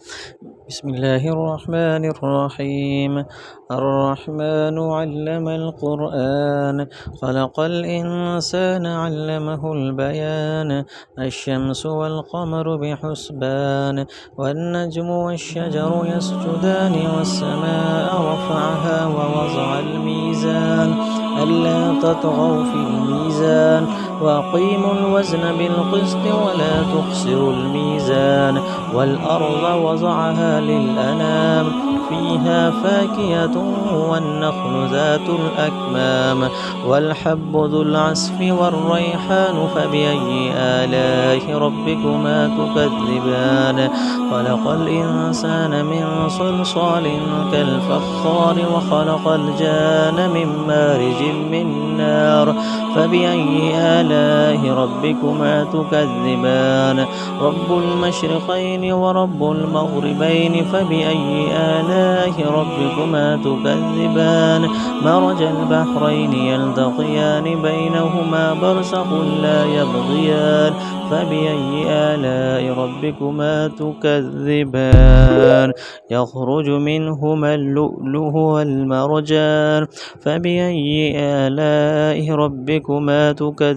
بسم الله الرحمن الرحيم. الرحمن علم القرآن، خلق الإنسان علمه البيان. الشمس والقمر بحسبان، والنجم والشجر يسجدان، والسماء رفعها ووضع الميزان ألا تطغوا في الميزان، وأقيموا الوزن بالقسط ولا تخسروا الميزان. والأرض وضعها للأنام، فيها فاكهة والنخل ذات الأكمام، والحب ذو العصف والريحان. فبأي آلاء ربكما تكذبان؟ خلق الإنسان من صلصال كالفخار، وخلق الجان من مارج من نار. فبأي آلاء ربكما تكذبان؟ رب المشرقين ورب المغربين، فبأي آلاء ربكما تكذبان؟ مرج البحرين يلتقيان، بينهما برزخ لا يبغيان. فبأي آلاء ربكما تكذبان؟ يخرج منهما اللؤلؤ والمرجان. فبأي آلاء ربكما تكذبان؟